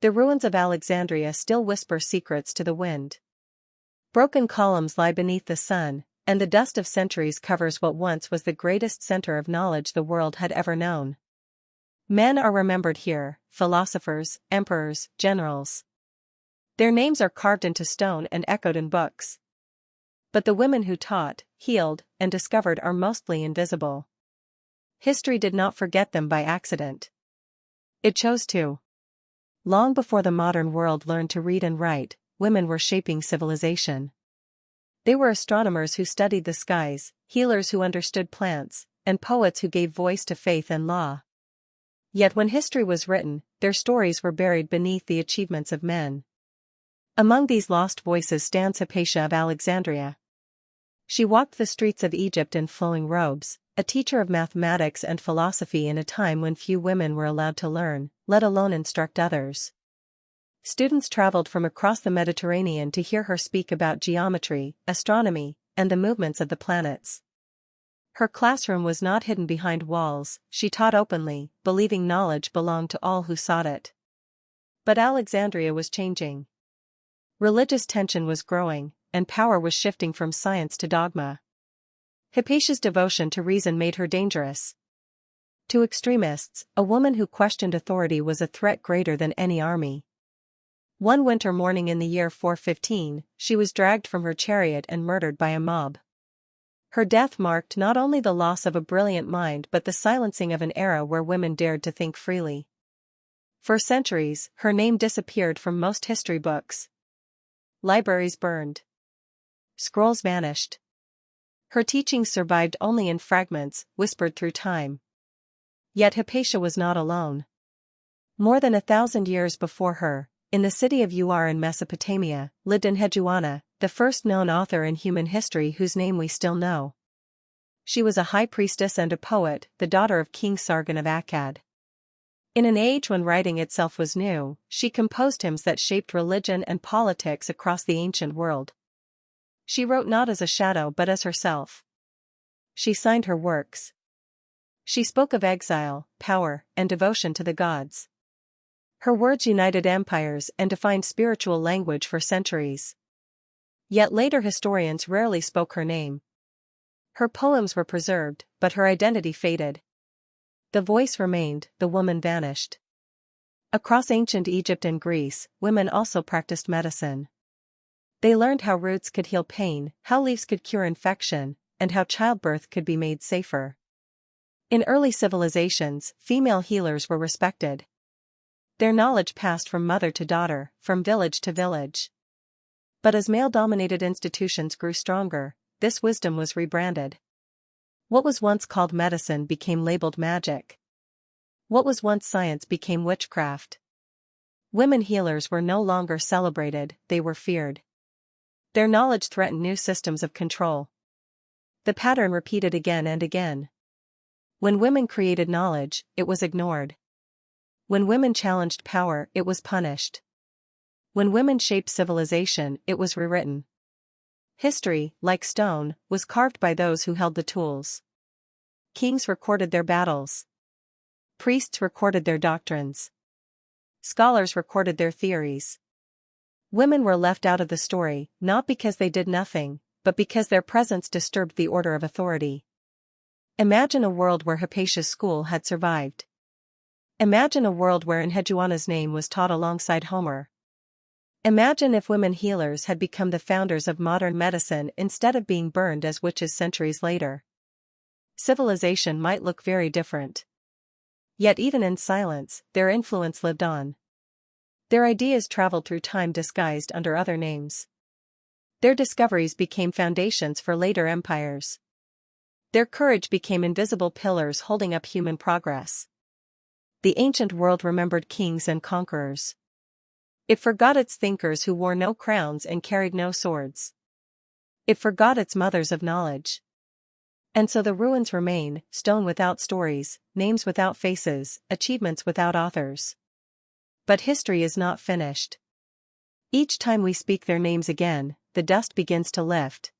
The ruins of Alexandria still whisper secrets to the wind. Broken columns lie beneath the sun, and the dust of centuries covers what once was the greatest center of knowledge the world had ever known. Men are remembered here, philosophers, emperors, generals. Their names are carved into stone and echoed in books. But the women who taught, healed, and discovered are mostly invisible. History did not forget them by accident. It chose to. Long before the modern world learned to read and write, women were shaping civilization. They were astronomers who studied the skies, healers who understood plants, and poets who gave voice to faith and law. Yet when history was written, their stories were buried beneath the achievements of men. Among these lost voices stands Hypatia of Alexandria. She walked the streets of Egypt in flowing robes, a teacher of mathematics and philosophy in a time when few women were allowed to learn, let alone instruct others. Students traveled from across the Mediterranean to hear her speak about geometry, astronomy, and the movements of the planets. Her classroom was not hidden behind walls, she taught openly, believing knowledge belonged to all who sought it. But Alexandria was changing. Religious tension was growing, and power was shifting from science to dogma. Hypatia's devotion to reason made her dangerous. To extremists, a woman who questioned authority was a threat greater than any army. One winter morning in the year 415, she was dragged from her chariot and murdered by a mob. Her death marked not only the loss of a brilliant mind but the silencing of an era where women dared to think freely. For centuries, her name disappeared from most history books. Libraries burned. Scrolls vanished. Her teachings survived only in fragments, whispered through time. Yet Hypatia was not alone. More than 1,000 years before her, in the city of Ur in Mesopotamia, lived Enheduanna, the first known author in human history whose name we still know. She was a high priestess and a poet, the daughter of King Sargon of Akkad. In an age when writing itself was new, she composed hymns that shaped religion and politics across the ancient world. She wrote not as a shadow but as herself. She signed her works. She spoke of exile, power, and devotion to the gods. Her words united empires and defined spiritual language for centuries. Yet later historians rarely spoke her name. Her poems were preserved, but her identity faded. The voice remained, the woman vanished. Across ancient Egypt and Greece, women also practiced medicine. They learned how roots could heal pain, how leaves could cure infection, and how childbirth could be made safer. In early civilizations, female healers were respected. Their knowledge passed from mother to daughter, from village to village. But as male-dominated institutions grew stronger, this wisdom was rebranded. What was once called medicine became labeled magic. What was once science became witchcraft. Women healers were no longer celebrated, they were feared. Their knowledge threatened new systems of control. The pattern repeated again and again. When women created knowledge, it was ignored. When women challenged power, it was punished. When women shaped civilization, it was rewritten. History, like stone, was carved by those who held the tools. Kings recorded their battles. Priests recorded their doctrines. Scholars recorded their theories. Women were left out of the story, not because they did nothing, but because their presence disturbed the order of authority. Imagine a world where Hypatia's school had survived. Imagine a world where Enheduanna's name was taught alongside Homer. Imagine if women healers had become the founders of modern medicine instead of being burned as witches centuries later. Civilization might look very different. Yet even in silence, their influence lived on. Their ideas traveled through time disguised under other names. Their discoveries became foundations for later empires. Their courage became invisible pillars holding up human progress. The ancient world remembered kings and conquerors. It forgot its thinkers who wore no crowns and carried no swords. It forgot its mothers of knowledge. And so the ruins remain, stone without stories, names without faces, achievements without authors. But history is not finished. Each time we speak their names again, the dust begins to lift.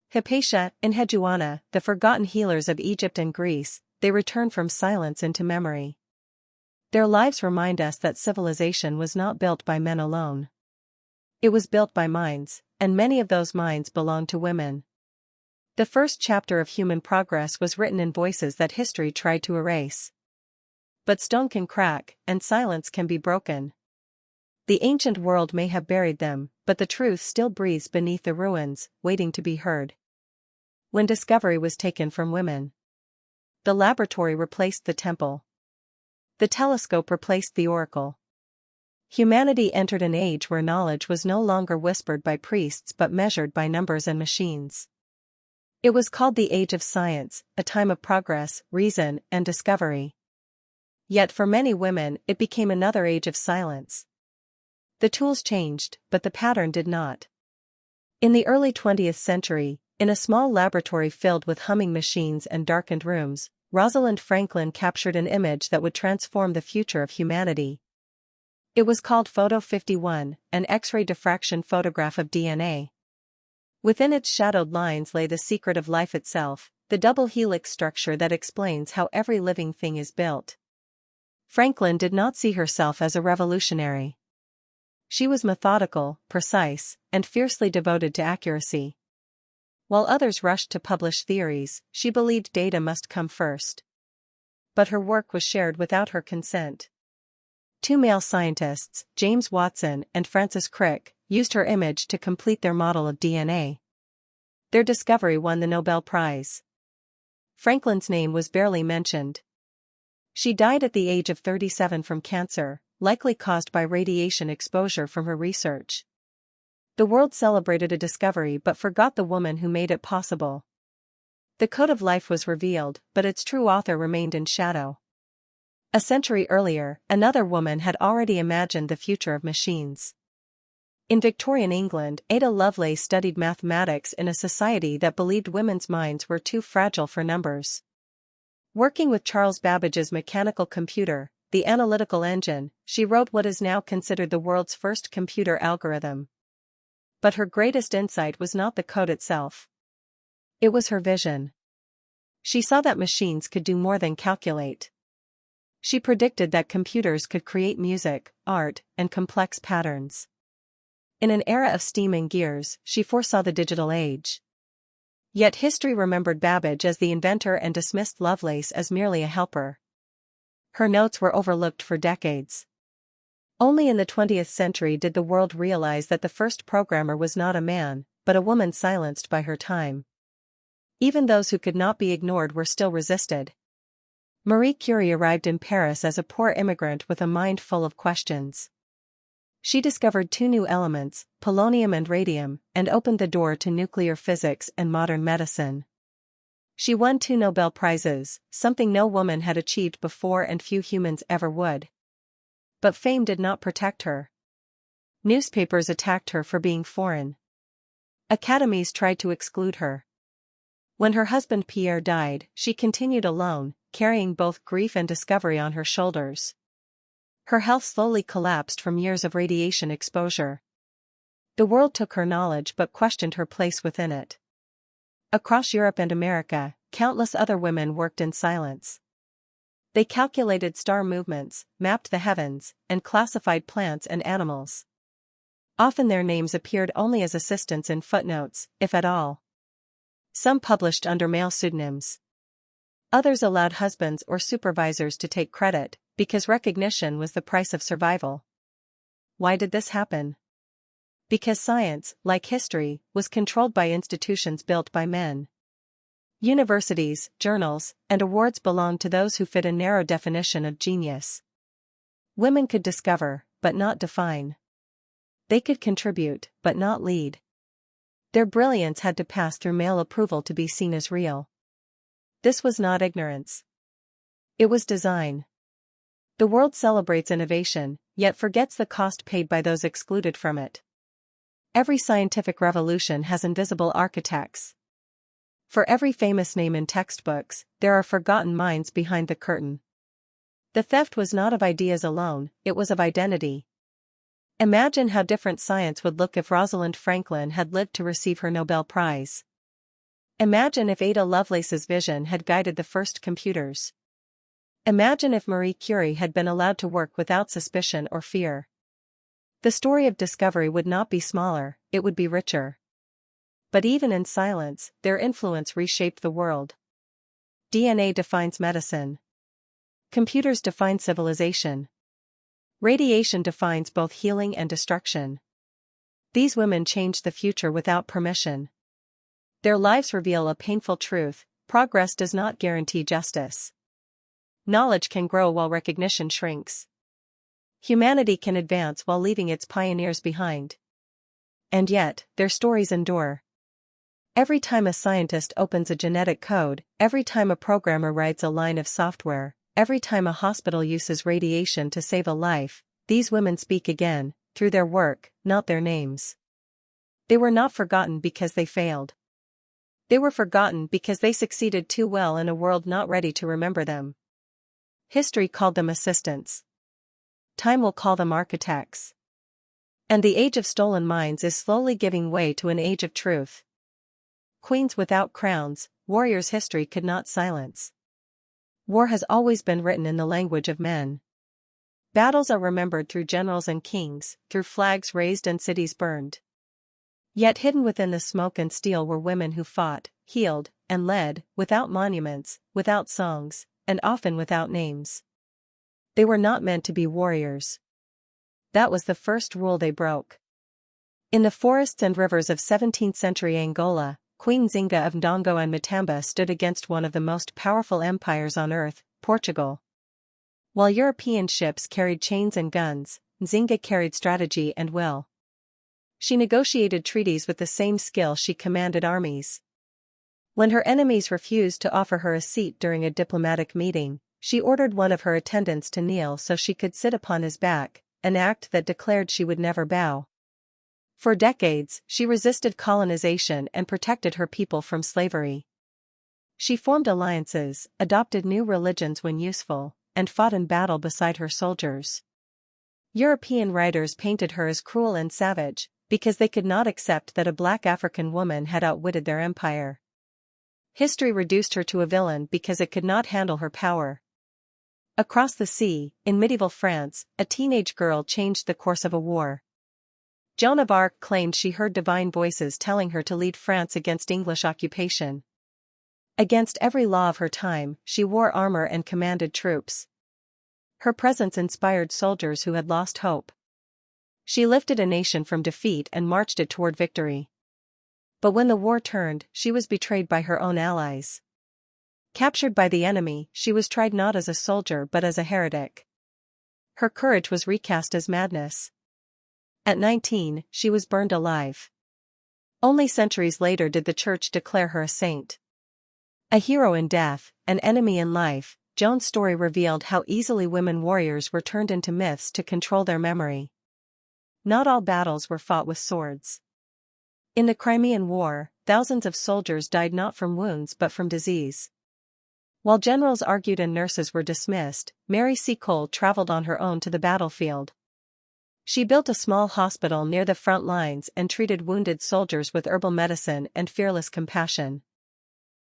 Hypatia, Enheduanna, the forgotten healers of Egypt and Greece, they return from silence into memory. Their lives remind us that civilization was not built by men alone. It was built by minds, and many of those minds belong to women. The first chapter of human progress was written in voices that history tried to erase. But stone can crack, and silence can be broken. The ancient world may have buried them, but the truth still breathes beneath the ruins, waiting to be heard. When discovery was taken from women, the laboratory replaced the temple. The telescope replaced the oracle. Humanity entered an age where knowledge was no longer whispered by priests but measured by numbers and machines. It was called the Age of Science, a time of progress, reason, and discovery. Yet for many women, it became another age of silence. The tools changed, but the pattern did not. In the early 20th century, in a small laboratory filled with humming machines and darkened rooms, Rosalind Franklin captured an image that would transform the future of humanity. It was called Photo 51, an X-ray diffraction photograph of DNA. Within its shadowed lines lay the secret of life itself, the double helix structure that explains how every living thing is built. Franklin did not see herself as a revolutionary. She was methodical, precise, and fiercely devoted to accuracy. While others rushed to publish theories, she believed data must come first. But her work was shared without her consent. Two male scientists, James Watson and Francis Crick, used her image to complete their model of DNA. Their discovery won the Nobel Prize. Franklin's name was barely mentioned. She died at the age of 37 from cancer, likely caused by radiation exposure from her research. The world celebrated a discovery but forgot the woman who made it possible. The code of life was revealed, but its true author remained in shadow. A century earlier, another woman had already imagined the future of machines. In Victorian England, Ada Lovelace studied mathematics in a society that believed women's minds were too fragile for numbers. Working with Charles Babbage's mechanical computer, the analytical engine, she wrote what is now considered the world's first computer algorithm. But her greatest insight was not the code itself. It was her vision. She saw that machines could do more than calculate. She predicted that computers could create music, art, and complex patterns. In an era of steam and gears, she foresaw the digital age. Yet history remembered Babbage as the inventor and dismissed Lovelace as merely a helper. Her notes were overlooked for decades. Only in the 20th century did the world realize that the first programmer was not a man, but a woman silenced by her time. Even those who could not be ignored were still resisted. Marie Curie arrived in Paris as a poor immigrant with a mind full of questions. She discovered two new elements, polonium and radium, and opened the door to nuclear physics and modern medicine. She won 2 Nobel Prizes, something no woman had achieved before and few humans ever would. But fame did not protect her. Newspapers attacked her for being foreign. Academies tried to exclude her. When her husband Pierre died, she continued alone, carrying both grief and discovery on her shoulders. Her health slowly collapsed from years of radiation exposure. The world took her knowledge but questioned her place within it. Across Europe and America, countless other women worked in silence. They calculated star movements, mapped the heavens, and classified plants and animals. Often their names appeared only as assistants in footnotes, if at all. Some published under male pseudonyms. Others allowed husbands or supervisors to take credit, because recognition was the price of survival. Why did this happen? Because science, like history, was controlled by institutions built by men. Universities, journals, and awards belonged to those who fit a narrow definition of genius. Women could discover, but not define. They could contribute, but not lead. Their brilliance had to pass through male approval to be seen as real. This was not ignorance. It was design. The world celebrates innovation, yet forgets the cost paid by those excluded from it. Every scientific revolution has invisible architects. For every famous name in textbooks, there are forgotten minds behind the curtain. The theft was not of ideas alone, it was of identity. Imagine how different science would look if Rosalind Franklin had lived to receive her Nobel Prize. Imagine if Ada Lovelace's vision had guided the first computers. Imagine if Marie Curie had been allowed to work without suspicion or fear. The story of discovery would not be smaller, it would be richer. But even in silence, their influence reshaped the world. DNA defines medicine. Computers define civilization. Radiation defines both healing and destruction. These women changed the future without permission. Their lives reveal a painful truth: progress does not guarantee justice. Knowledge can grow while recognition shrinks. Humanity can advance while leaving its pioneers behind. And yet, their stories endure. Every time a scientist opens a genetic code, every time a programmer writes a line of software, every time a hospital uses radiation to save a life, these women speak again, through their work, not their names. They were not forgotten because they failed. They were forgotten because they succeeded too well in a world not ready to remember them. History called them assistants. Time will call them architects. And the age of stolen minds is slowly giving way to an age of truth. Queens without crowns, warriors history could not silence. War has always been written in the language of men. Battles are remembered through generals and kings, through flags raised and cities burned. Yet hidden within the smoke and steel were women who fought, healed, and led, without monuments, without songs, and often without names. They were not meant to be warriors. That was the first rule they broke. In the forests and rivers of 17th-century Angola, Queen Zinga of Ndongo and Matamba stood against one of the most powerful empires on earth, Portugal. While European ships carried chains and guns, Nzinga carried strategy and will. She negotiated treaties with the same skill she commanded armies. When her enemies refused to offer her a seat during a diplomatic meeting, she ordered one of her attendants to kneel so she could sit upon his back, an act that declared she would never bow. For decades, she resisted colonization and protected her people from slavery. She formed alliances, adopted new religions when useful, and fought in battle beside her soldiers. European writers painted her as cruel and savage, because they could not accept that a black African woman had outwitted their empire. History reduced her to a villain because it could not handle her power. Across the sea, in medieval France, a teenage girl changed the course of a war. Joan of Arc claimed she heard divine voices telling her to lead France against English occupation. Against every law of her time, she wore armor and commanded troops. Her presence inspired soldiers who had lost hope. She lifted a nation from defeat and marched it toward victory. But when the war turned, she was betrayed by her own allies. Captured by the enemy, she was tried not as a soldier but as a heretic. Her courage was recast as madness. At 19, she was burned alive. Only centuries later did the church declare her a saint. A hero in death, an enemy in life, Joan's story revealed how easily women warriors were turned into myths to control their memory. Not all battles were fought with swords. In the Crimean War, thousands of soldiers died not from wounds but from disease. While generals argued and nurses were dismissed, Mary Seacole traveled on her own to the battlefield. She built a small hospital near the front lines and treated wounded soldiers with herbal medicine and fearless compassion.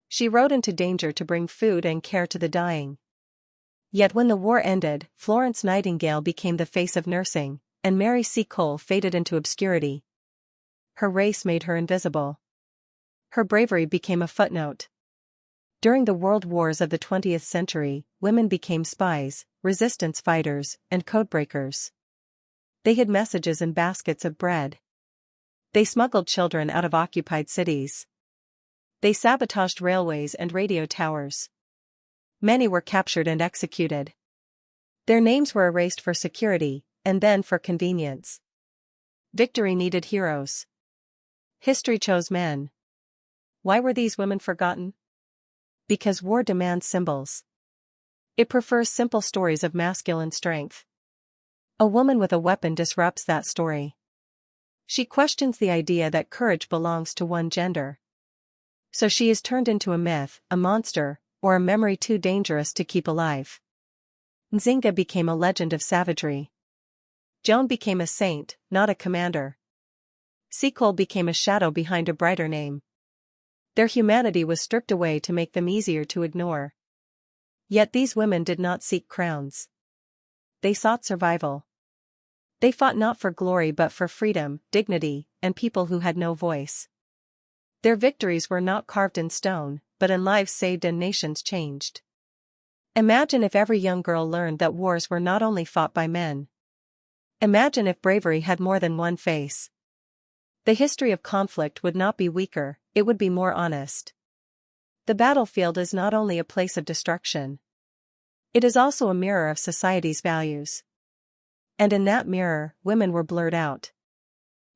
She rode into danger to bring food and care to the dying. Yet when the war ended, Florence Nightingale became the face of nursing, and Mary Seacole faded into obscurity. Her race made her invisible. Her bravery became a footnote. During the world wars of the 20th century, women became spies, resistance fighters, and codebreakers. They hid messages in baskets of bread. They smuggled children out of occupied cities. They sabotaged railways and radio towers. Many were captured and executed. Their names were erased for security, and then for convenience. Victory needed heroes. History chose men. Why were these women forgotten? Because war demands symbols. It prefers simple stories of masculine strength. A woman with a weapon disrupts that story. She questions the idea that courage belongs to one gender. So she is turned into a myth, a monster, or a memory too dangerous to keep alive. Nzinga became a legend of savagery. Joan became a saint, not a commander. Seacole became a shadow behind a brighter name. Their humanity was stripped away to make them easier to ignore. Yet these women did not seek crowns. They sought survival. They fought not for glory but for freedom, dignity, and people who had no voice. Their victories were not carved in stone, but in lives saved and nations changed. Imagine if every young girl learned that wars were not only fought by men. Imagine if bravery had more than one face. The history of conflict would not be weaker, it would be more honest. The battlefield is not only a place of destruction. It is also a mirror of society's values. And in that mirror, women were blurred out.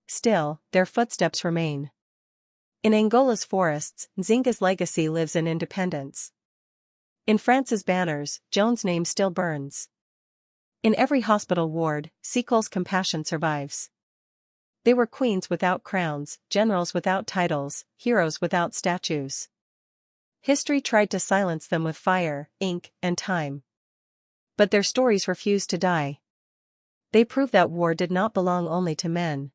Still, their footsteps remain. In Angola's forests, Nzinga's legacy lives in independence. In France's banners, Joan's name still burns. In every hospital ward, Seacole's compassion survives. They were queens without crowns, generals without titles, heroes without statues. History tried to silence them with fire, ink, and time. But their stories refused to die. They proved that war did not belong only to men.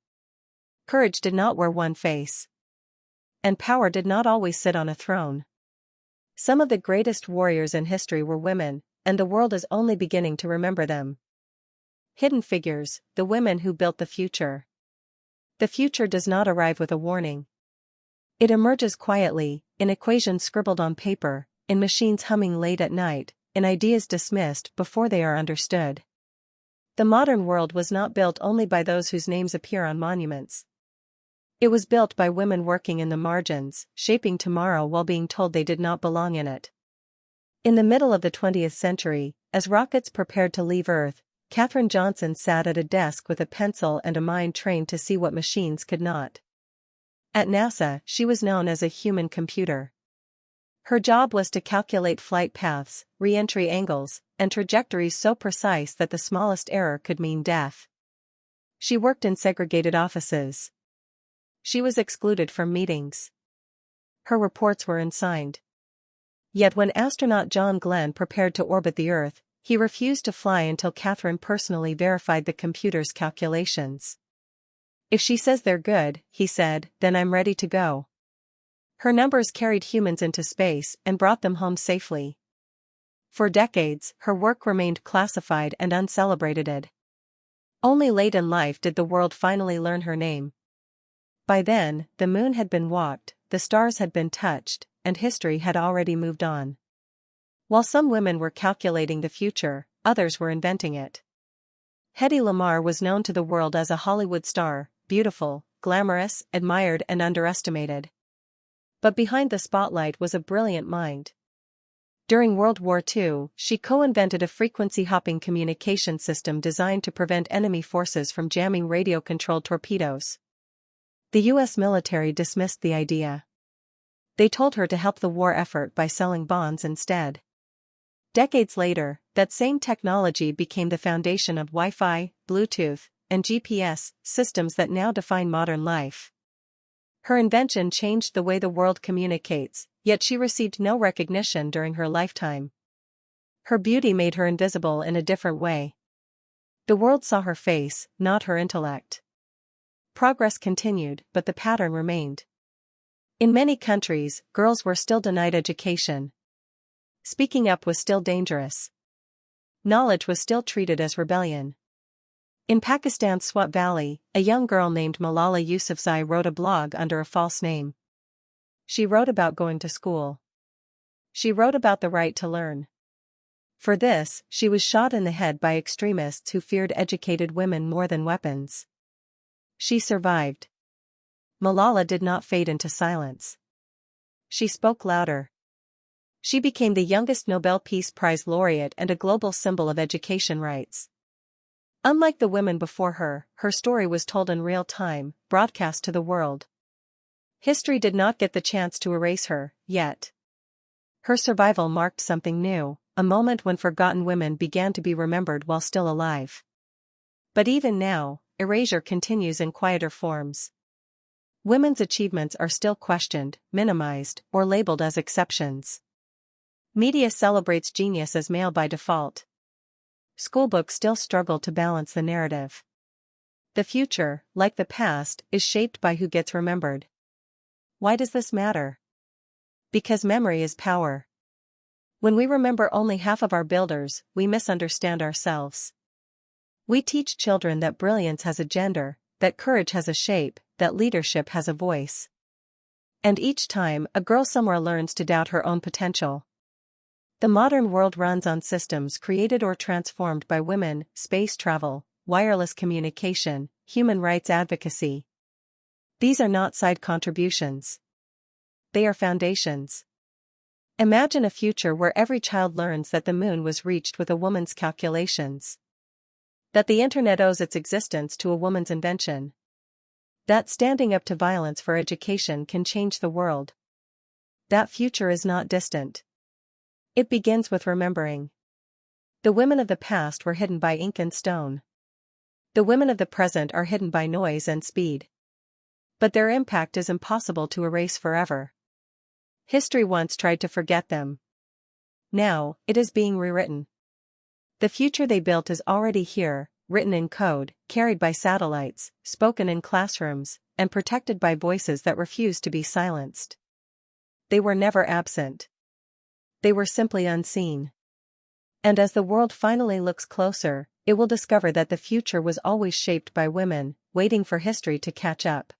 Courage did not wear one face. And power did not always sit on a throne. Some of the greatest warriors in history were women, and the world is only beginning to remember them. Hidden figures, the women who built the future. The future does not arrive with a warning. It emerges quietly, in equations scribbled on paper, in machines humming late at night, in ideas dismissed before they are understood. The modern world was not built only by those whose names appear on monuments. It was built by women working in the margins, shaping tomorrow while being told they did not belong in it. In the middle of the 20th century, as rockets prepared to leave Earth, Katherine Johnson sat at a desk with a pencil and a mind trained to see what machines could not. At NASA, she was known as a human computer. Her job was to calculate flight paths, re-entry angles, and trajectories so precise that the smallest error could mean death. She worked in segregated offices. She was excluded from meetings. Her reports were unsigned. Yet when astronaut John Glenn prepared to orbit the Earth, he refused to fly until Katherine personally verified the computer's calculations. "If she says they're good," he said, "then I'm ready to go." Her numbers carried humans into space and brought them home safely. For decades, her work remained classified and uncelebrated. Only late in life did the world finally learn her name. By then, the moon had been walked, the stars had been touched, and history had already moved on. While some women were calculating the future, others were inventing it. Hedy Lamarr was known to the world as a Hollywood star, beautiful, glamorous, admired and underestimated. But behind the spotlight was a brilliant mind. During World War II, she co-invented a frequency-hopping communication system designed to prevent enemy forces from jamming radio-controlled torpedoes. The U.S. military dismissed the idea. They told her to help the war effort by selling bonds instead. Decades later, that same technology became the foundation of Wi-Fi, Bluetooth, and GPS systems that now define modern life. Her invention changed the way the world communicates, yet she received no recognition during her lifetime. Her beauty made her invisible in a different way. The world saw her face, not her intellect. Progress continued, but the pattern remained. In many countries, girls were still denied education. Speaking up was still dangerous. Knowledge was still treated as rebellion. In Pakistan's Swat Valley, a young girl named Malala Yousafzai wrote a blog under a false name. She wrote about going to school. She wrote about the right to learn. For this, she was shot in the head by extremists who feared educated women more than weapons. She survived. Malala did not fade into silence. She spoke louder. She became the youngest Nobel Peace Prize laureate and a global symbol of education rights. Unlike the women before her, her story was told in real time, broadcast to the world. History did not get the chance to erase her, yet. Her survival marked something new, a moment when forgotten women began to be remembered while still alive. But even now, erasure continues in quieter forms. Women's achievements are still questioned, minimized, or labeled as exceptions. Media celebrates genius as male by default. Schoolbooks still struggle to balance the narrative. The future, like the past, is shaped by who gets remembered. Why does this matter? Because memory is power. When we remember only half of our builders, we misunderstand ourselves. We teach children that brilliance has a gender, that courage has a shape, that leadership has a voice. And each time, a girl somewhere learns to doubt her own potential. The modern world runs on systems created or transformed by women: space travel, wireless communication, human rights advocacy. These are not side contributions. They are foundations. Imagine a future where every child learns that the moon was reached with a woman's calculations. That the internet owes its existence to a woman's invention. That standing up to violence for education can change the world. That future is not distant. It begins with remembering. The women of the past were hidden by ink and stone. The women of the present are hidden by noise and speed. But their impact is impossible to erase forever. History once tried to forget them. Now, it is being rewritten. The future they built is already here, written in code, carried by satellites, spoken in classrooms, and protected by voices that refuse to be silenced. They were never absent. They were simply unseen. And as the world finally looks closer, it will discover that the future was always shaped by women, waiting for history to catch up.